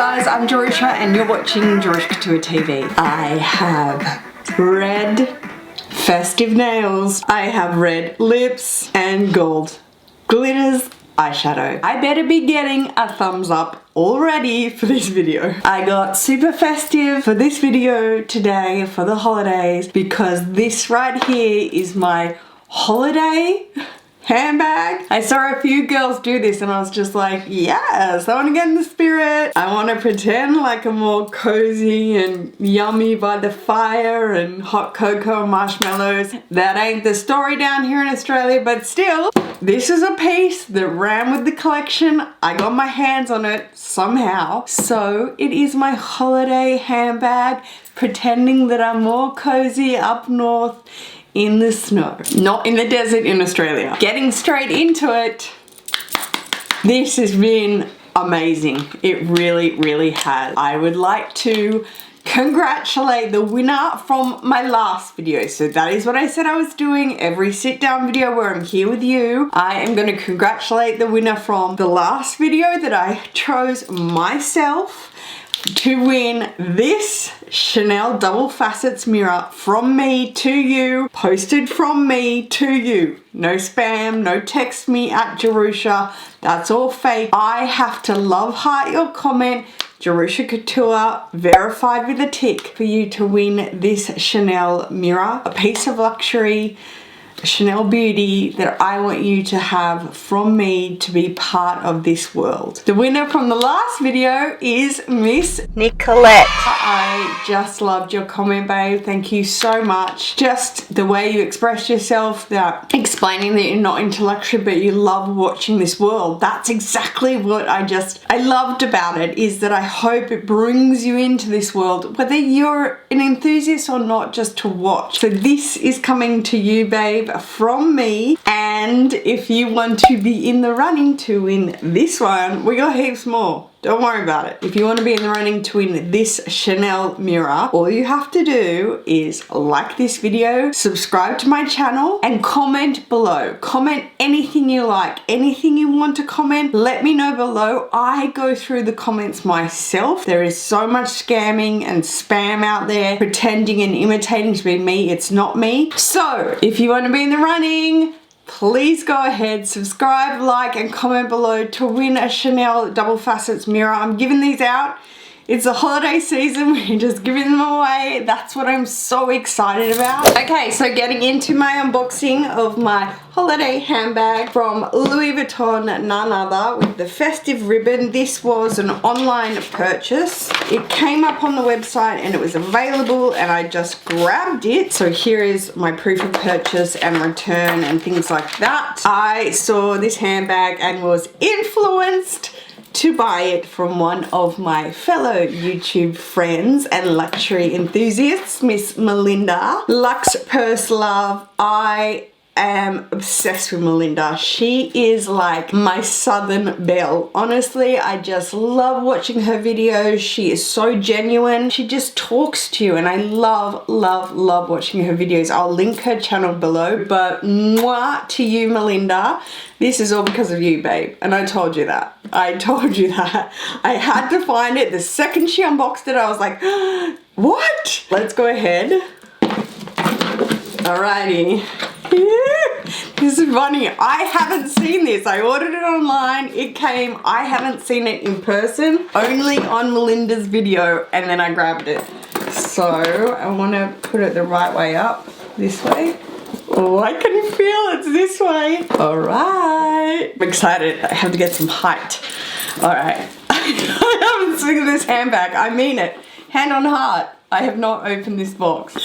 guys, I'm Jerusha and you're watching Jerusha Couture TV. I have red festive nails, I have red lips and gold glitters eyeshadow. I better be getting a thumbs up already for this video. I got super festive for this video today for the holidays because this right here is my holiday handbag. I saw a few girls do this and I was just like, yes, I want to get in the spirit. I want to pretend like I'm all cozy and yummy by the fire and hot cocoa and marshmallows. That ain't the story down here in Australia, but still, this is a piece that ran with the collection. I got my hands on it somehow. So it is my holiday handbag, pretending that I'm all cozy up north in the snow, not in the desert in Australia. Getting straight into it, this has been amazing. It really has. I would like to congratulate the winner from my last video. So that is what I said I was doing every sit down video where I'm here with you. I am going to congratulate the winner from the last video that I chose myself to win this Chanel double facets mirror from me to you, posted from me to you. No spam, no text me at Jerusha. That's all fake. I have to love heart your comment, Jerusha Couture, verified with a tick, for you to win this Chanel mirror, a piece of luxury, a Chanel beauty that I want you to have from me to be part of this world. The winner from the last video is Miss Nicolette. I just loved your comment, babe. Thank you so much. Just the way you expressed yourself, that explaining that you're not into luxury but you love watching this world. That's exactly what I loved about it, is that I hope it brings you into this world, whether you're an enthusiast or not, just to watch. So this is coming to you, babe, from me. And if you want to be in the running to win this one, we got heaps more. Don't worry about it. If you want to be in the running to win this Chanel mirror, all you have to do is like this video, subscribe to my channel, and comment below. Comment anything you like, anything you want to comment, let me know below. I go through the comments myself. There is so much scamming and spam out there, pretending and imitating to be me. It's not me. So if you want to be in the running, please go ahead, subscribe, like, and comment below to win a Chanel double facets mirror. I'm giving these out. It's the holiday season, we're just giving them away. That's what I'm so excited about. Okay, so getting into my unboxing of my holiday handbag from Louis Vuitton, none other, with the festive ribbon. This was an online purchase. It came up on the website and it was available and I just grabbed it. So here is my proof of purchase and return and things like that. I saw this handbag and was influenced to buy it from one of my fellow YouTube friends and luxury enthusiasts, Miss Melinda. Luxe Purse Love. I am obsessed with Melinda. She is like my Southern belle. Honestly, I just love watching her videos. She is so genuine. She just talks to you and I love watching her videos. I'll link her channel below, but mwah to you, Melinda. This is all because of you, babe. And I told you that. I told you that. I had to find it. The second she unboxed it, I was like, what? Let's go ahead. Alrighty. This is funny. I haven't seen this. I ordered it online. It came. I haven't seen it in person. Only on Melinda's video. And then I grabbed it. So I want to put it the right way up. This way. Oh, I can feel it's this way. All right. I'm excited. I have to get some height. All right. I haven't seen this handbag. I mean it. Hand on heart. I have not opened this box.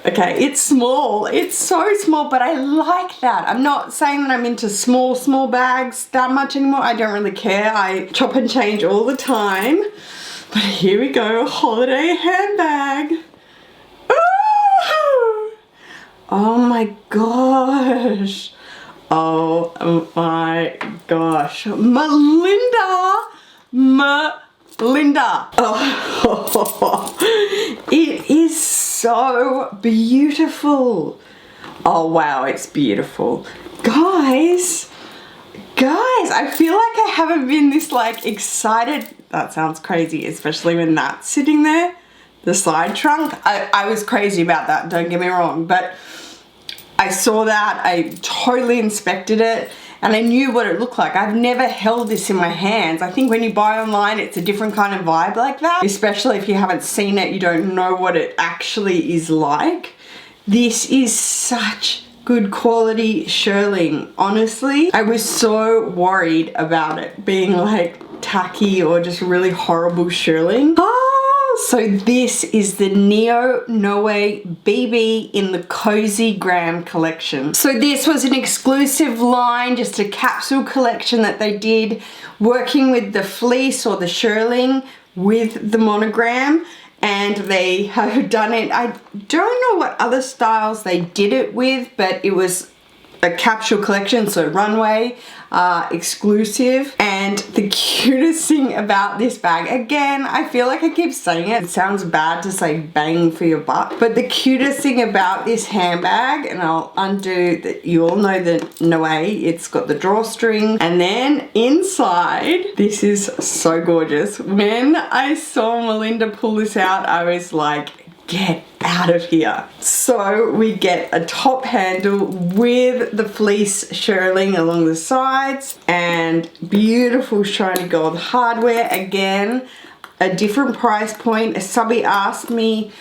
Okay, it's small. It's so small, but I like that. I'm not saying that I'm into small bags that much anymore. I don't really care. I chop and change all the time. But here we go. Holiday handbag. Ooh! Oh my gosh. Oh my gosh. Melinda. Oh, it is so beautiful. Oh wow, it's beautiful. Guys, Guys, I feel like I haven't been this like excited. That sounds crazy, especially when that's sitting there. The side trunk. I was crazy about that, don't get me wrong, but I saw that, I totally inspected it, and I knew what it looked like. I've never held this in my hands. I think when you buy online, it's a different kind of vibe like that. Especially if you haven't seen it, you don't know what it actually is like. This is such good quality shearling. Honestly, I was so worried about it being like tacky or just really horrible shearling. So this is the Neo Noe BB in the COSYGRAM collection. So this was an exclusive line, just a capsule collection that they did, working with the fleece or the shearling with the monogram, and they have done it. I don't know what other styles they did it with, but it was a capsule collection, so runway exclusive. And the cutest thing about this bag, again, I feel like I keep saying it sounds bad to say bang for your buck, but the cutest thing about this handbag, and I'll undo that, you all know the Noe, it's got the drawstring, and then inside, this is so gorgeous. When I saw Melinda pull this out, I was like, get out of here. So we get a top handle with the fleece shearling along the sides and beautiful shiny gold hardware. Again, a different price point. SUBBIE asked me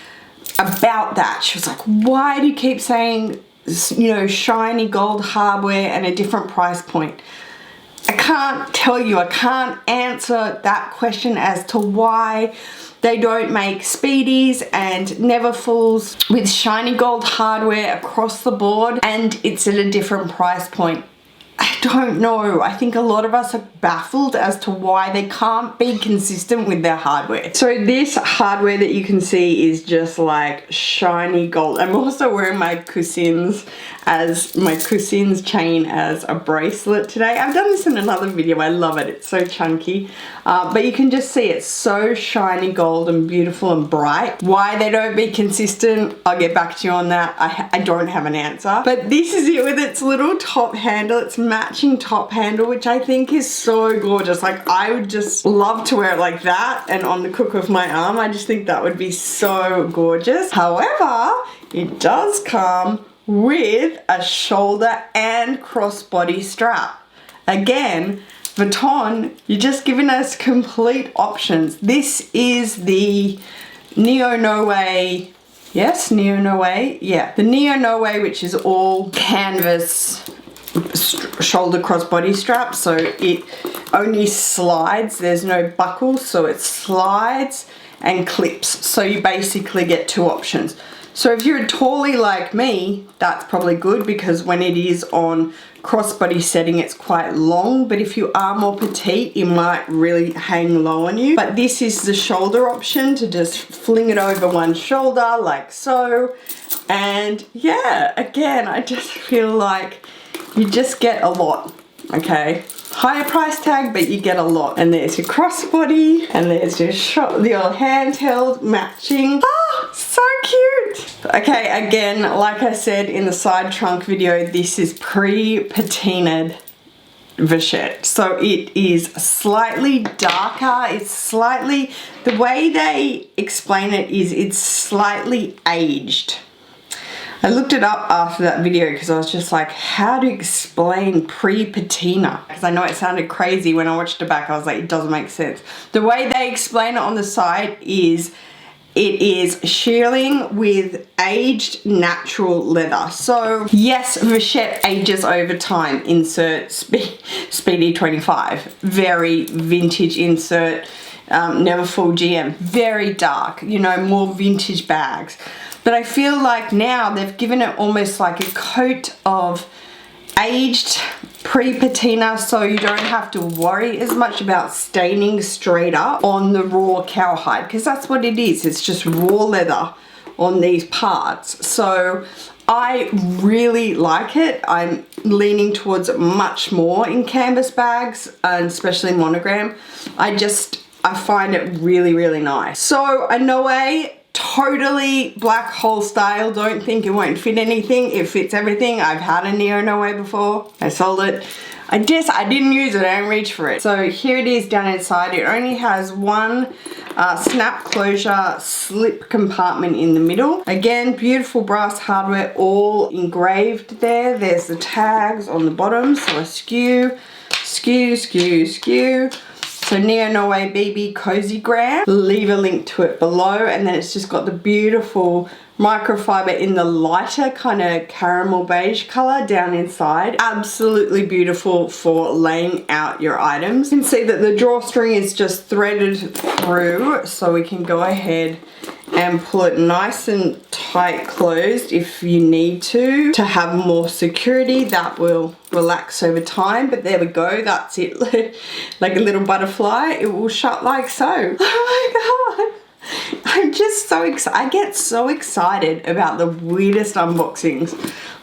about that. She was like, why do you keep saying, you know, shiny gold hardware and a different price point? I can't tell you, I can't answer that question as to why they don't make Speedies and Neverfulls with shiny gold hardware across the board and it's at a different price point. I don't know. I think a lot of us are baffled as to why they can't be consistent with their hardware. So this hardware that you can see is just like shiny gold. I'm also wearing my Cousins chain as a bracelet today. I've done this in another video. I love it. It's so chunky. But you can just see it's so shiny gold and beautiful and bright. Why they don't be consistent, I'll get back to you on that. I don't have an answer. But this is it with its little top handle. It's matching top handle, which I think is so gorgeous. Like, I would just love to wear it like that and on the crook of my arm. I just think that would be so gorgeous. However, it does come with a shoulder and crossbody strap. Again, VUITTON, you're just giving us complete options. This is the Neo Noe, yes, Neo Noe, yeah. The Neo Noe, which is all canvas shoulder crossbody strap, so it only slides, there's no buckle, so it slides and clips. So you basically get two options. So if you're a tallie like me, that's probably good because when it is on crossbody setting, it's quite long. But if you are more petite, it might really hang low on you. But this is the shoulder option to just fling it over one shoulder like so. And yeah, again, I just feel like you just get a lot, okay? Higher price tag, but you get a lot. And there's your crossbody, and there's your the old handheld matching. Ah, so cute. Okay, again, like I said in the side trunk video, this is pre-patinaed vachette. So it is slightly darker. It's slightly, the way they explain it is it's slightly aged. I looked it up after that video because I was just like, how to explain pre-patina? Because I know it sounded crazy when I watched it back. I was like, it doesn't make sense. The way they explain it on the side is it is shearling with aged natural leather. So yes, vachette ages over time. Insert Speedy 25. Very vintage insert. Neverfull GM. Very dark, you know, more vintage bags. But I feel like now they've given it almost like a coat of aged pre-patina, so you don't have to worry as much about staining straight up on the raw cowhide, because that's what it is. It's just raw leather on these parts. So I really like it. I'm leaning towards it much more in canvas bags, and especially monogram. I find it really, really nice. So a Noe, totally black hole style. Don't think it won't fit anything. It fits everything. I've had a Neo Noe before. I sold it. I didn't use it, I didn't reach for it. So here it is down inside. It only has one snap closure slip compartment in the middle. Again, beautiful brass hardware, all engraved there. There's the tags on the bottom, so a skew. So Neo No Way BB COSYGRAM. Leave a link to it below, and then it's just got the beautiful microfiber in the lighter kind of caramel beige color down inside. Absolutely beautiful for laying out your items. You can see that the drawstring is just threaded through, so we can go ahead and pull it nice and tight closed if you need to have more security. That will relax over time, but there we go, that's it. Like a little butterfly, it will shut like so. Oh my god, I'm just so excited. I get so excited about the weirdest unboxings,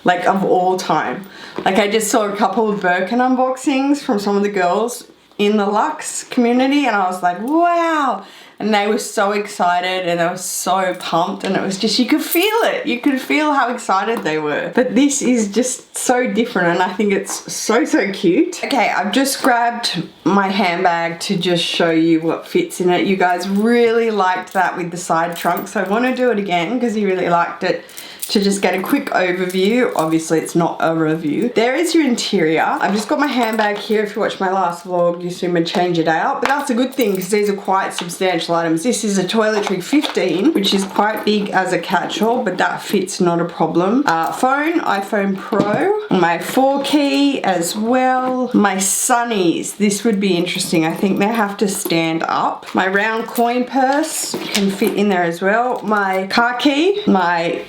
like of all time. Like I just saw a couple of Birkin unboxings from some of the girls in the Luxe community, and I was like, wow. And they were so excited and they were so pumped, and it was just, you could feel it. You could feel how excited they were. But this is just so different, and I think it's so cute. Okay, I've just grabbed my handbag to just show you what fits in it. You guys really liked that with the side trunk, so I want to do it again because you really liked it. To just get a quick overview. Obviously it's not a review. There is your interior. I've just got my handbag here. If you watched my last vlog, you assume I'd change it out, but that's a good thing because these are quite substantial items. This is a toiletry 15, which is quite big as a catch-all, but that fits not a problem. Phone, iPhone Pro, my 4 key as well. My sunnies, this would be interesting. I think they have to stand up. My round coin purse can fit in there as well. My car key, my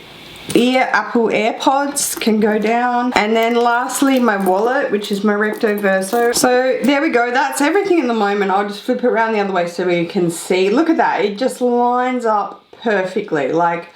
Apple AirPods can go down, and then lastly my wallet, which is my Recto Verso. So there we go, that's everything in the moment. I'll just flip it around the other way so you can see. Look at that, it just lines up perfectly, like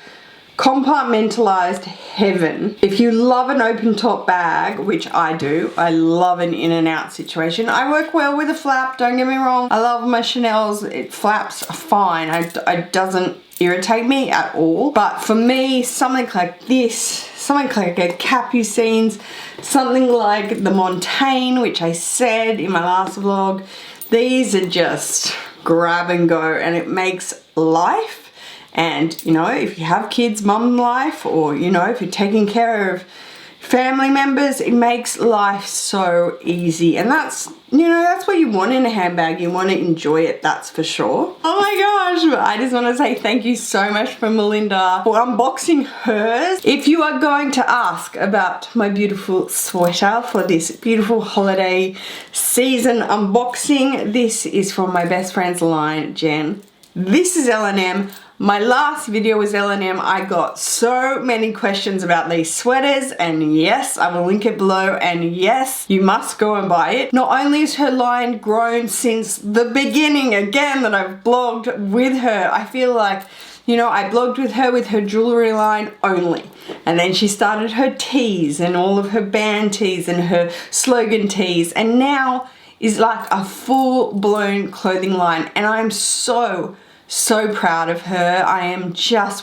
compartmentalized heaven. If you love an open top bag, which I do, I love an in and out situation. I work well with a flap, don't get me wrong. I love my Chanel's, it flaps fine. It doesn't irritate me at all, but for me, something like this, something like a Capucines, something like the Montaigne, which I said in my last vlog, these are just grab and go, and it makes life. And you know, if you have kids, mum life, or you know, if you're taking care of family members, it makes life so easy. And that's, you know, that's what you want in a handbag. You want to enjoy it, that's for sure. Oh my gosh, I just want to say thank you so much for Melinda for unboxing hers. If you are going to ask about my beautiful sweater for this beautiful holiday season unboxing, this is from my best friend's line, Jen. This is L&M. My last video was L&M. I got so many questions about these sweaters, and yes, I will link it below, and yes, you must go and buy it. Not only is her line grown since the beginning, again, that I've blogged with her, I feel like, you know, I blogged with her jewelry line only. And then she started her tees and all of her band tees and her slogan tees, and now is like a full-blown clothing line, and I'm so proud of her.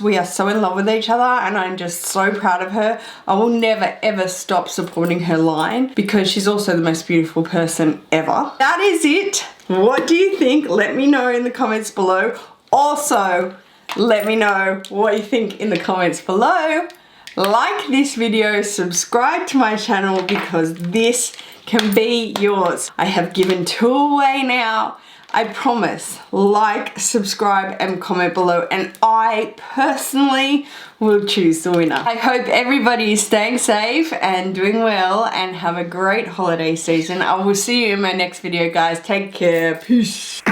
We are so in love with each other, and I'm just so proud of her. I will never ever stop supporting her line because she's also the most beautiful person ever. That is it. What do you think? Let me know in the comments below. Also, let me know what you think in the comments below. Like this video, subscribe to my channel because this can be yours. I have given 2 away now. I promise, like, subscribe, and comment below, and I personally will choose the winner. I hope everybody is staying safe and doing well, and have a great holiday season. I will see you in my next video, guys. Take care. Peace.